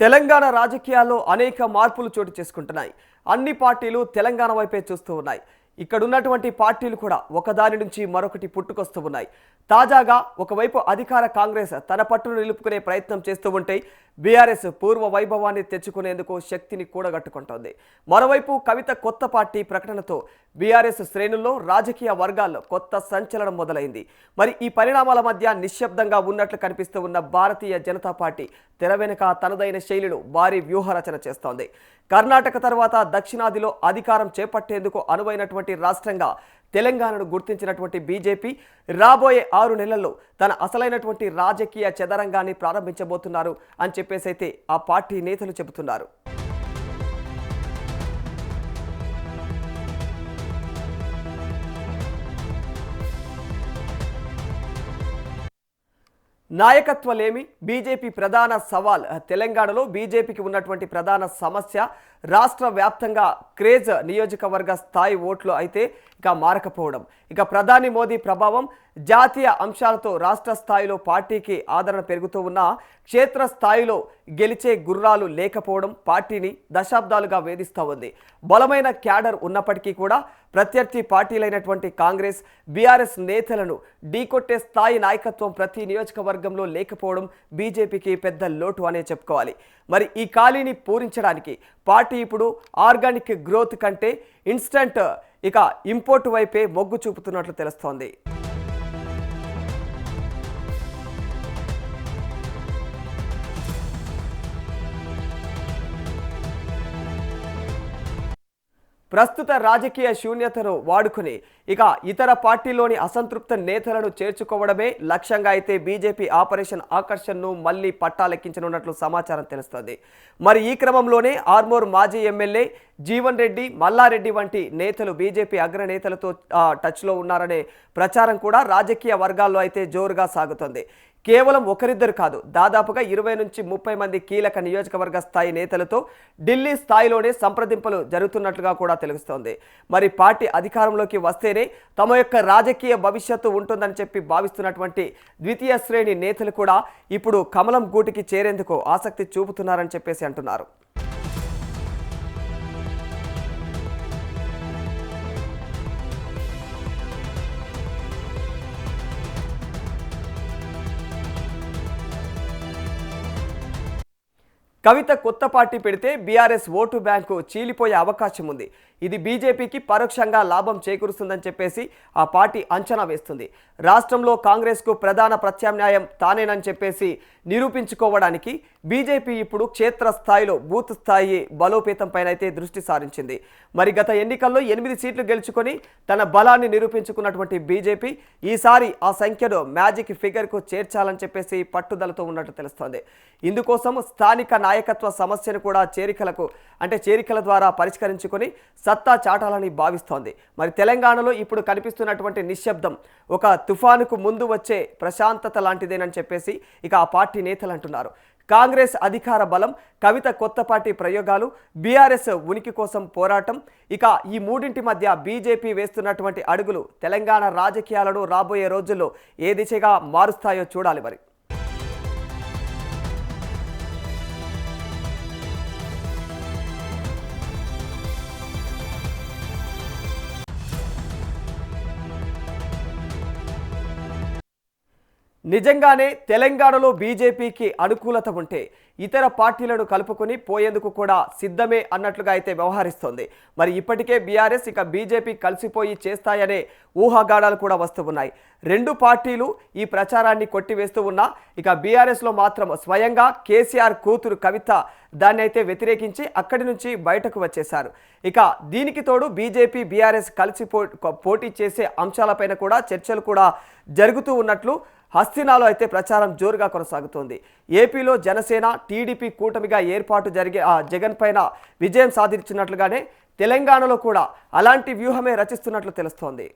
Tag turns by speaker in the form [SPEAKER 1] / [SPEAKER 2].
[SPEAKER 1] తెలంగాణ రాజకీయాల్లో అనేక మార్పులు చోటు చేసుకుంటున్నాయి. అన్ని పార్టీలు తెలంగాణ వైపే చూస్తూ ఉన్నాయి. ఇక్కడ ఉన్నటువంటి పార్టీలు కూడా ఒకదాని నుంచి మరొకటి పుట్టుకొస్తూ ఉన్నాయి. తాజాగా ఒకవైపు అధికార కాంగ్రెస్ తన పట్టును నిలుపుకునే ప్రయత్నం చేస్తూ ఉంటే బీఆర్ఎస్ పూర్వ వైభవాన్ని తెచ్చుకునేందుకు శక్తిని కూడగట్టుకుంటోంది. మరోవైపు కవిత కొత్త పార్టీ ప్రకటనతో బీఆర్ఎస్ శ్రేణుల్లో రాజకీయ వర్గాల్లో కొత్త సంచలనం మొదలైంది. మరి ఈ పరిణామాల మధ్య నిశ్శబ్దంగా ఉన్నట్లు కనిపిస్తూ ఉన్న భారతీయ జనతా పార్టీ తెర వెనుక తనదైన శైలిలో భారీ వ్యూహరచన చేస్తోంది. కర్ణాటక తర్వాత దక్షిణాదిలో అధికారం చేపట్టేందుకు అనువైనటువంటి రాష్ట్రంగా తెలంగాణను గుర్తించినటువంటి బీజేపీ రాబోయే 6 నెలల్లో తన అసలైనటువంటి రాజకీయ చదరంగాన్ని ప్రారంభించబోతున్నారు అని చెప్పేసైతే ఆ పార్టీ నేతలు చెబుతున్నారు. నాయకత్వలేమి బీజేపీ ప్రధాన సవాల్. తెలంగాణలో బీజేపీకి ఉన్నటువంటి ప్రధాన సమస్య రాష్ట్ర వ్యాప్తంగా క్రేజ్ నియోజకవర్గ స్థాయి ఓట్లు అయితే ఇక మారకపోవడం. ఇక ప్రధాని మోదీ ప్రభావం జాతీయ అంశాలతో రాష్ట్ర స్థాయిలో పార్టీకి ఆదరణ పెరుగుతూ ఉన్న క్షేత్ర స్థాయిలో గెలిచే గుర్రాలు లేకపోవడం పార్టీని దశాబ్దాలుగా వేధిస్తూ ఉంది. బలమైన క్యాడర్ ఉన్నప్పటికీ కూడా ప్రత్యర్థి పార్టీలైనటువంటి కాంగ్రెస్ బీఆర్ఎస్ నేతలను ఢీకొట్టే స్థాయి నాయకత్వం ప్రతి నియోజకవర్గంలో లేకపోవడం బీజేపీకి పెద్ద లోటు అనే చెప్పుకోవాలి. మరి ఈ ఖాళీని పూరించడానికి పార్టీ ఇప్పుడు ఆర్గానిక్ గ్రోత్ కంటే ఇన్స్టంట్ ఇక ఇంపోర్ట్ వైపే మొగ్గు చూపుతున్నట్లు తెలుస్తోంది. ప్రస్తుత రాజకీయ శూన్యతను వాడుకుని ఇక ఇతర పార్టీలోని అసంతృప్త నేతలను చేర్చుకోవడమే లక్ష్యంగా అయితే బీజేపీ ఆపరేషన్ ఆకర్షణను మళ్లీ పట్టాలెక్కించనున్నట్లు సమాచారం తెలుస్తోంది. మరి ఈ క్రమంలోనే ఆర్మూర్ మాజీ ఎమ్మెల్యే జీవన్ రెడ్డి, మల్లారెడ్డి వంటి నేతలు బీజేపీ అగ్రనేతలతో టచ్లో ఉన్నారనే ప్రచారం కూడా రాజకీయ వర్గాల్లో అయితే జోరుగా సాగుతోంది. కేవలం ఒకరిద్దరు కాదు, దాదాపుగా 20 నుంచి 30 మంది కీలక నియోజకవర్గ స్థాయి నేతలతో ఢిల్లీ స్థాయిలోనే సంప్రదింపులు జరుగుతున్నట్లుగా కూడా తెలుస్తోంది. మరి పార్టీ అధికారంలోకి వస్తేనే తమ యొక్క రాజకీయ భవిష్యత్తు ఉంటుందని చెప్పి భావిస్తున్నటువంటి ద్వితీయ శ్రేణి నేతలు కూడా ఇప్పుడు కమలం గూటికి చేరేందుకు ఆసక్తి చూపుతున్నారని చెప్పేసి అంటున్నారు. కవిత కొత్త పార్టీ పెడితే బీఆర్ఎస్ ఓటు బ్యాంకు చీలిపోయే అవకాశం ఉంది. ఇది బీజేపీకి పరోక్షంగా లాభం చేకూరుస్తుందని చెప్పేసి ఆ పార్టీ అంచనా వేస్తుంది. రాష్ట్రంలో కాంగ్రెస్కు ప్రధాన ప్రత్యామ్నాయం తానేనని చెప్పేసి నిరూపించుకోవడానికి బీజేపీ ఇప్పుడు క్షేత్రస్థాయిలో బూత్ స్థాయి బలోపేతం పైన అయితే దృష్టి సారించింది. మరి గత ఎన్నికల్లో 8 సీట్లు గెలుచుకొని తన బలాన్ని నిరూపించుకున్నటువంటి బీజేపీ ఈసారి ఆ సంఖ్యను మ్యాజిక్ ఫిగర్కు చేర్చాలని చెప్పేసి పట్టుదలతో ఉన్నట్టు తెలుస్తోంది. ఇందుకోసం స్థానిక నాయకత్వ సమస్యను కూడా చేరికల ద్వారా పరిష్కరించుకొని సత్తా చాటాలని భావిస్తోంది. మరి తెలంగాణలో ఇప్పుడు కనిపిస్తున్నటువంటి నిశ్శబ్దం ఒక తుఫానుకు ముందు వచ్చే ప్రశాంతత లాంటిదేనని చెప్పేసి ఇక ఆ పార్టీ నేతలు అంటున్నారు. కాంగ్రెస్ అధికార బలం, కవిత కొత్త పార్టీ ప్రయోగాలు, బీఆర్ఎస్ ఉనికి కోసం పోరాటం, ఇక ఈ మూడింటి మధ్య బీజేపీ వేస్తున్నటువంటి అడుగులు తెలంగాణ రాజకీయాలను రాబోయే రోజుల్లో ఏ దిశగా మారుస్తాయో చూడాలి. మరి నిజంగానే తెలంగాణలో బీజేపీకి అనుకూలత ఉంటే ఇతర పార్టీలను కలుపుకొని పోయేందుకు కూడా సిద్ధమే అన్నట్లుగా అయితే వ్యవహరిస్తోంది. మరి ఇప్పటికే బీఆర్ఎస్ ఇక బీజేపీ కలిసిపోయి చేస్తాయనే ఊహాగానాలు కూడా వస్తూ ఉన్నాయి. రెండు పార్టీలు ఈ ప్రచారాన్ని కొట్టివేస్తూ ఉన్నా ఇక బీఆర్ఎస్లో మాత్రం స్వయంగా కేసీఆర్ కూతురు కవిత దాన్ని అయితే వ్యతిరేకించి అక్కడి నుంచి బయటకు వచ్చేశారు. ఇక దీనికి తోడు బీజేపీ బీఆర్ఎస్ కలిసి పోటీ చేసే అంశాలపైన కూడా చర్చలు కూడా జరుగుతూ ఉన్నట్లు హస్తినాలో అయితే ప్రచారం జోరుగా కొనసాగుతోంది. ఏపీలో జనసేన టీడీపీ కూటమిగా ఏర్పాటు జరిగే జగన్ పైన విజయం సాధించినట్లుగానే తెలంగాణలో కూడా అలాంటి వ్యూహమే రచిస్తున్నట్లు తెలుస్తోంది.